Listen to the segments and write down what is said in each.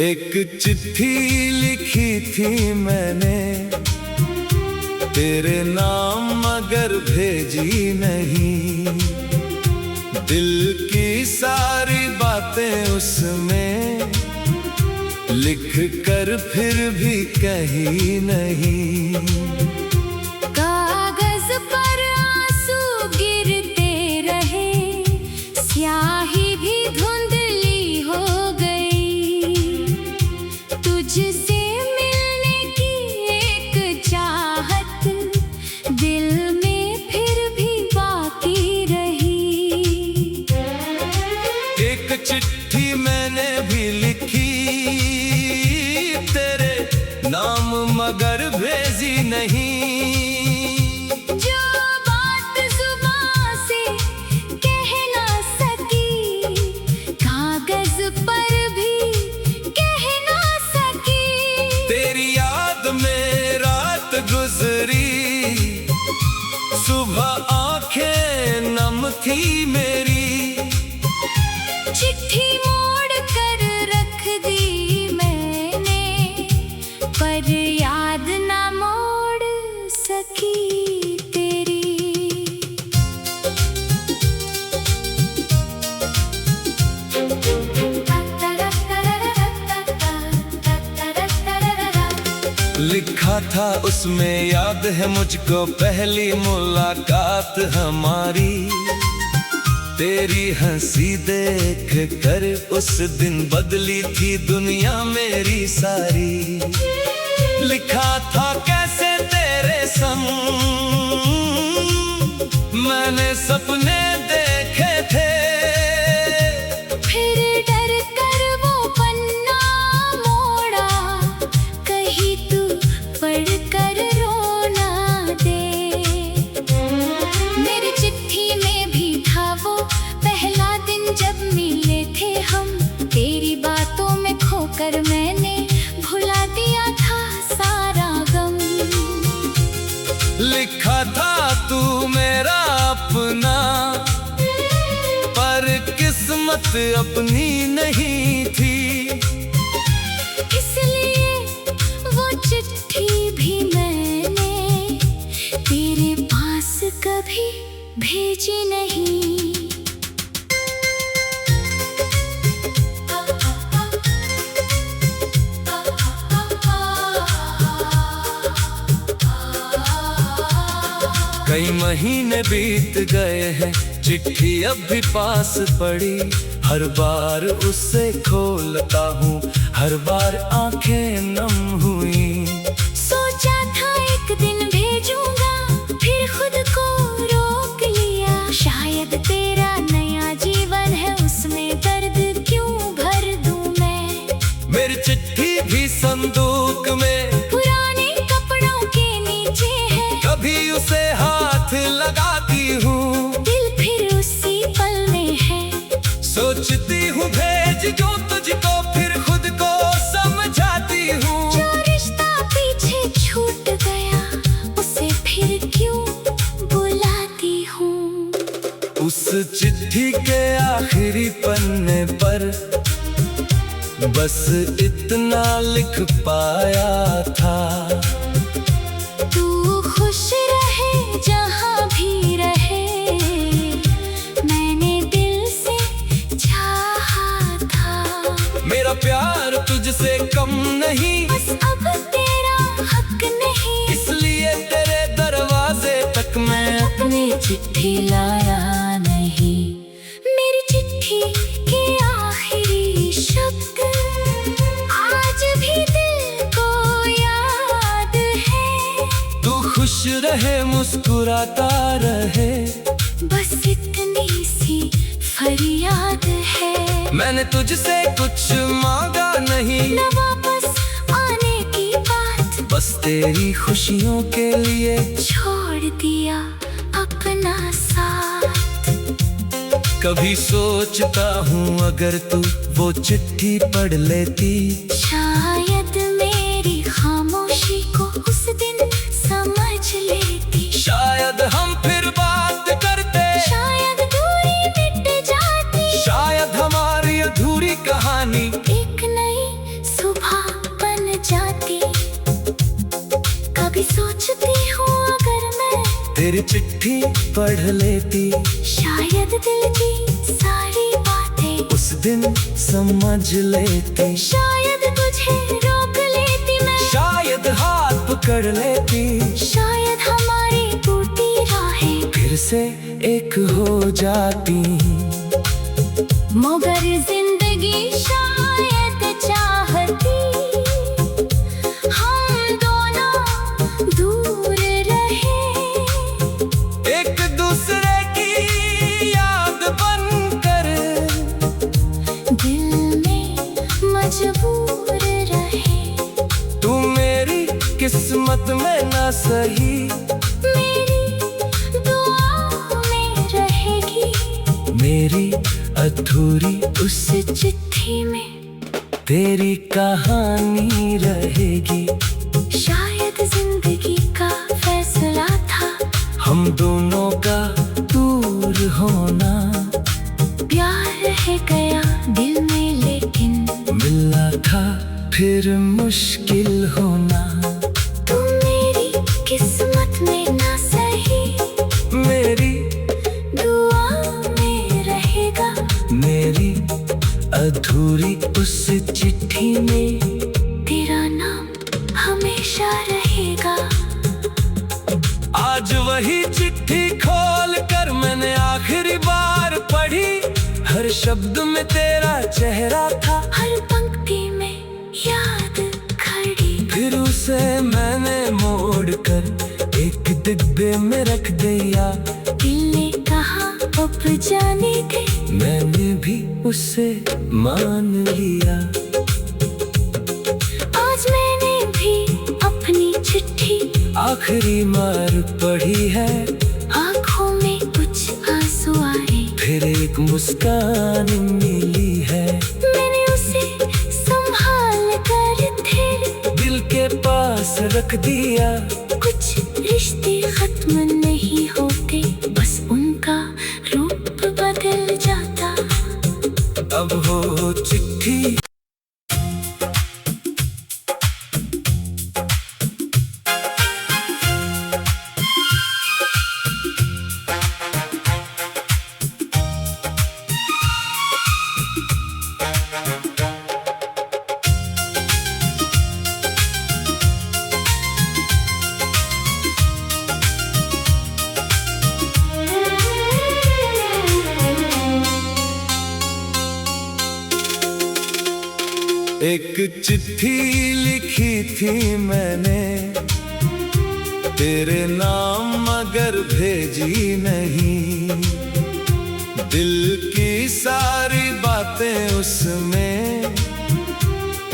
एक चिट्ठी लिखी थी मैंने तेरे नाम मगर भेजी नहीं। दिल की सारी बातें उसमें लिख कर फिर भी कही नहीं। कागज पर आंसू गिरते रहे, स्याही भी धुंधली हो गई। तुझसे मिलने की एक चाहत दिल में फिर भी बाकी रही। एक चिट्ठी मैंने भी लिखी तेरे नाम मगर भेजी नहीं। जो बात जुबां से कह ना सकी, कागज पर भी कह ना सकी। तेरी याद में रात गुजरी, सुबह आंखें नम थी मेरी। चिट्ठी मोड़ कर रख दी मैंने, पर याद ना मोड़ सकी तेरी। लिखा था उसमें याद है मुझको पहली मुलाकात हमारी। तेरी हंसी देख कर उस दिन बदली थी दुनिया मेरी सारी। लिखा था कैसे तेरे संग मैंने सपने देखे थे। फिर डर कर वो पन्ना मोड़ा, कहीं तू पढ़ कर रो ना दे। मेरी चिट्ठी में भी था वो पहला दिन जब मिले थे हम। तेरी बातों में खोकर मैंने भुला दिया था सारा गम। लिखा था तू मेरा अपना, पर किस्मत अपनी नहीं थी। इसलिए वो चिट्ठी भी मैंने तेरे पास कभी भेजी नहीं। कई महीने बीत गए हैं, चिट्ठी अब भी पास पड़ी। हर बार उसे खोलता हूँ, हर बार आंखें नम हुई। सोचा था एक दिन भेजूंगा, फिर खुद को रोक लिया। शायद तेरा नया जीवन है, उसमें दर्द क्यों भर दूं मैं। मेरी चिट्ठी भी संदूक में पुराने कपड़ों के नीचे है, कभी उसे हाथ लगाती हूँ। दिल फिर उसी पल में है। सोचती हूँ भेज दूँ तुझको, फिर खुद को समझाती हूँ। जो रिश्ता पीछे छूट गया, उसे फिर क्यों बुलाती हूँ। उस चिट्ठी के आखिरी पन्ने पर बस इतना लिख पाया था। तू खुश रहे जहाँ भी रहे, मैंने दिल से चाहा था। मेरा प्यार तुझसे कम नहीं, बस अब तेरा हक नहीं। इसलिए तेरे दरवाजे तक मैं अपनी चिट्ठी लाया नहीं। मेरी चिट्ठी के आखिरी शब्द आज भी दिल को याद है। तू खुश रहे मुस्कुराता रहे, बस इतनी सी फरियाद है। मैंने तुझसे कुछ मांगा नहीं, न वापस आने की बात, बस तेरी खुशियों के लिए छोड़ दिया अपना साथ। कभी सोचता हूँ अगर तू वो चिट्ठी पढ़ लेती, शायद मेरी खामोशी को उस दिन समझ लेती। शायद हम फिर बात करते, शायद दूरी मिट जाती। शायद हमारी अधूरी कहानी एक नई तेरी चिट्ठी पढ़ लेती, शायद दिल की सारी बातें उस दिन समझ लेती। शायद तुझे रोक लेती मैं, शायद हाथ पकड़ लेती, शायद हमारी टूटी राहें फिर से एक हो जाती। मगर जिंदगी शायद चाहती हम दोनों दूर रहे, एक दूसरे की याद बनकर दिल में मजबूर रहे। तू मेरी किस्मत में ना सही, मेरी दुआ में रहेगी, मेरी अधूरी उस चिट्ठी में तेरी कहानी रहेगी। शायद जिंदगी का फैसला था हम दोनों का दूर होना, प्यार रह गया दिल में लेकिन मिलना था फिर मुश्किल होना। तू मेरी किस्मत में ना सही, मेरी दुआ में रहेगा, मेरी अधूरी उस चिट्ठी में तेरा नाम हमेशा रहेगा। आज वही चिट्ठी खोल कर मैंने आखिरी बार पढ़ी, हर शब्द में तेरा चेहरा था, हर पंक्ति में याद खड़ी। फिर उसे मैंने मोड़ कर एक डिब्बे में रख दिया। दिल ने कहा अब जाने दे, मैंने भी उसे मान लिया। आज मैंने भी अपनी चिट्ठी आखिरी बार पढ़ी है, आँखों में कुछ आंसू आए, फिर एक मुस्कान मिली है। मैंने उसे संभाल कर थे दिल के पास रख दिया। कुछ रिश्ते खत्म नहीं होते, बस उनका रूप बदल जाता। अब वो चिट्ठी एक चिट्ठी लिखी थी मैंने तेरे नाम मगर भेजी नहीं, दिल की सारी बातें उसमें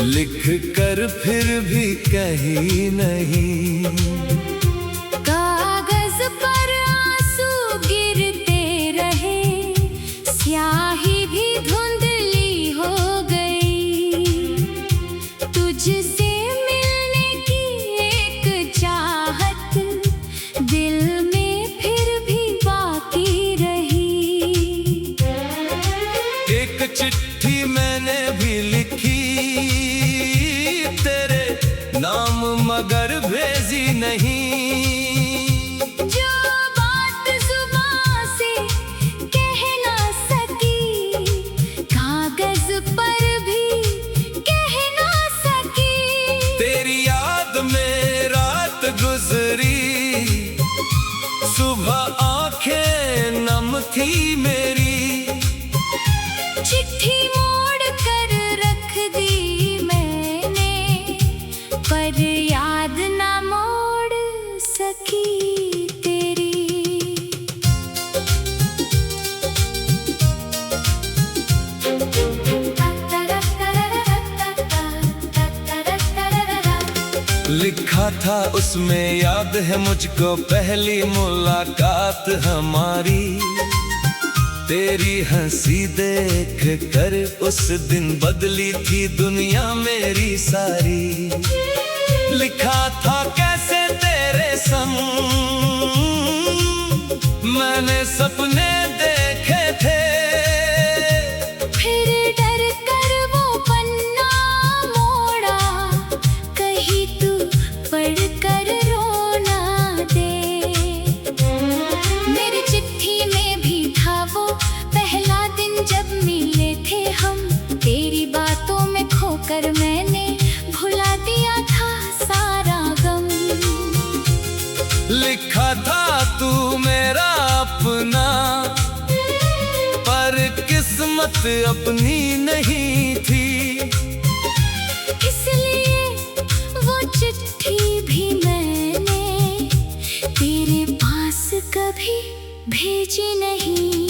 लिख कर फिर भी कही नहीं। कागज पर आंसू गिरते रहे, स्याही भी धुंधली हो गई, तुझसे मिलने की एक चाहत दिल में फिर भी बाकी रही। एक चिट्ठी मैंने भी लिखी तेरे नाम मगर भेजी नहीं, जो बात जुबां से कह ना सकी, कागज पर भी कह ना सकी। तेरी याद में रात गुजरी, सुबह आंखें नम थी मेरी, चिट्ठी मोड़ कर रख दी मैंने, पर याद ना मोड़ सकी तेरी। लिखा था उसमें याद है मुझको पहली मुलाकात हमारी, तेरी हंसी देख कर उस दिन बदली थी दुनिया मेरी सारी। लिखा था कैसे तेरे संग मैंने सपने देखे थे, फिर डर कर वो पन्ना मोड़ा, कहीं तू पढ़ कर रो ना दे। किस्मत अपनी नहीं थी, इसलिए वो चिट्ठी भी मैंने तेरे पास कभी भेजी नहीं।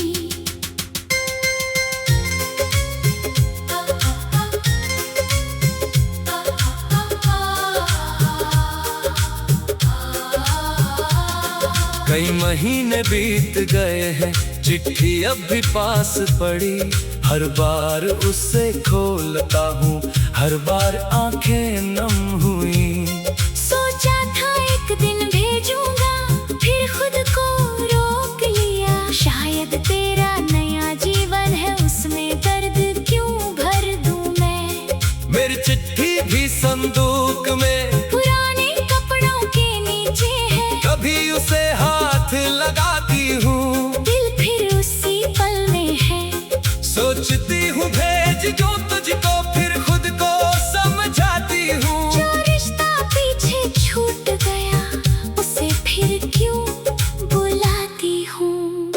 कई महीने बीत गए हैं, चिट्ठी अब भी पास पड़ी। हर बार उसे खोलता हूँ, हर बार आंखें नम हुई। सोचा था एक दिन भेजूंगा, फिर खुद को रोक लिया। शायद तेरा नया जीवन है, उसमें दर्द क्यों भर दूं मैं। मेरी चिट्ठी भी संदूक में पुराने कपड़ों के नीचे है, कभी उसे हाथ लगाती हूँ, दिल फिर उसी पल में है। सोचती हूँ भेज जो तुझको, फिर खुद को समझाती हूँ। जो रिश्ता पीछे छूट गया, उसे फिर क्यों बुलाती हूँ।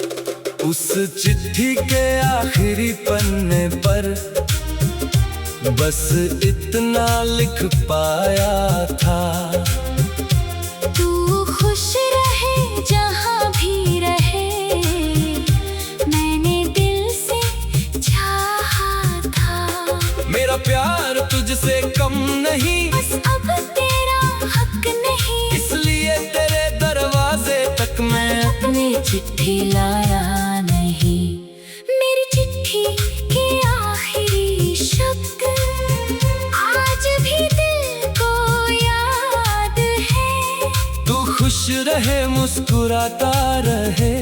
उस चिट्ठी के आखिरी पन्ने पर बस इतना लिख पाया था, तू खुश रहे जहाँ भी रहे, मैंने दिल से चाहा था। मेरा प्यार तुझसे कम नहीं, बस अब तेरा हक नहीं, इसलिए तेरे दरवाजे तक मैं अपनी चिट्ठी लाया नहीं। मेरी चिट्ठी के आखिरी शब्द आज भी दिल को याद है। तू खुश रहे, मुस्कुराता रहे,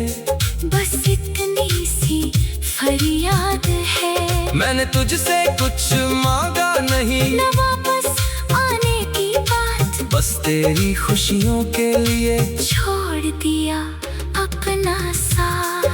बस इतनी सी फरियाद है। मैंने तुझसे कुछ मांगा नहीं, न वापस आने की बात, बस तेरी खुशियों के लिए छोड़ दिया अपना साथ।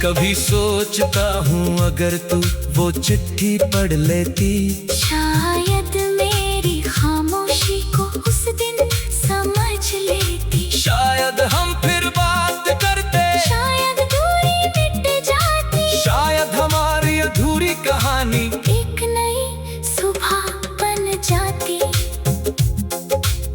कभी सोचता हूँ अगर तू वो चिट्ठी पढ़ लेती, शायद मेरी खामोशी को उस दिन समझ लेती। शायद हम फिर बात करते, शायद दूरी मिट जाती, शायद हमारी अधूरी कहानी एक नई सुबह बन जाती।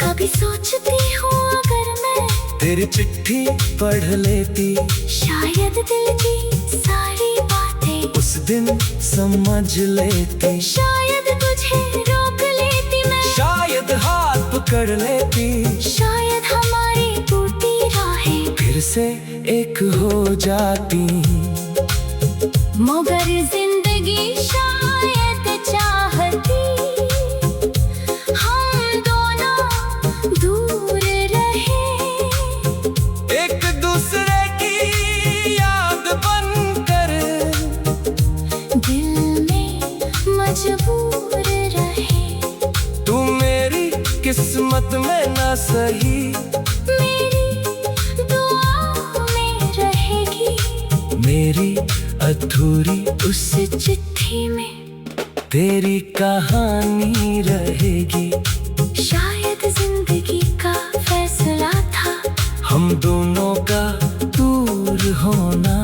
कभी सोचती हूँ अगर मैं तेरी चिट्ठी पढ़ लेती, शायद दिल की सारी बातें उस दिन समझ लेती। शायद तुझे रोक लेती मैं, शायद हाथ पकड़ लेती, शायद हमारी टूटी राहें फिर से एक हो जाती। मगर जिंदगी शायद चाहती हम दोनों दूर रहे, एक दूसरे की याद बनकर दिल में मजबूर रहे। तू मेरी किस्मत में ना सही, मेरी दुआ में रहेगी, मेरी अधूरी उस चिट्ठी में तेरी कहानी रहेगी। शायद जिंदगी का फैसला था हम दोनों का दूर होना,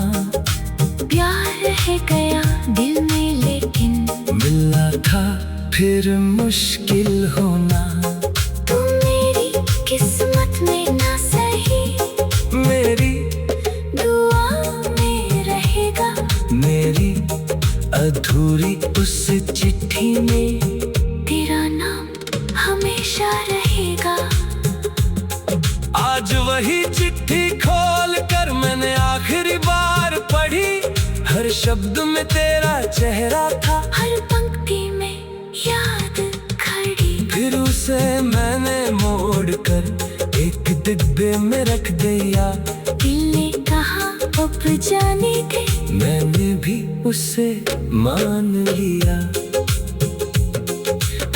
प्यार रह गया दिल में लेकिन मिलना था फिर मुश्किल होना। तू मेरी किस्मत में ना सही, मेरी दुआ में रहेगा, मेरी अधूरी उस चिट्ठी में तेरा नाम हमेशा रहेगा। आज वही चिट्ठी खोल कर मैंने आखिरी बार पढ़ी, हर शब्द में तेरा चेहरा था, हर पंक्ति में याद खड़ी। फिर उसे मैंने मोड़ कर एक डिब्बे में रख दिया। दिल ने कहा अब जाने दे, मैंने भी उसे मान लिया।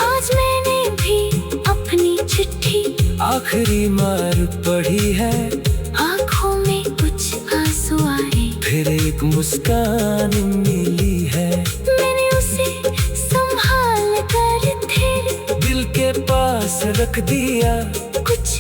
आज मैंने भी अपनी चिट्ठी आखिरी बार पढ़ी है, आँखों में कुछ आंसू आए, फिर एक मुस्कान मिली है। मैंने उसे संभाल कर फिर दिल के पास रख दिया, कुछ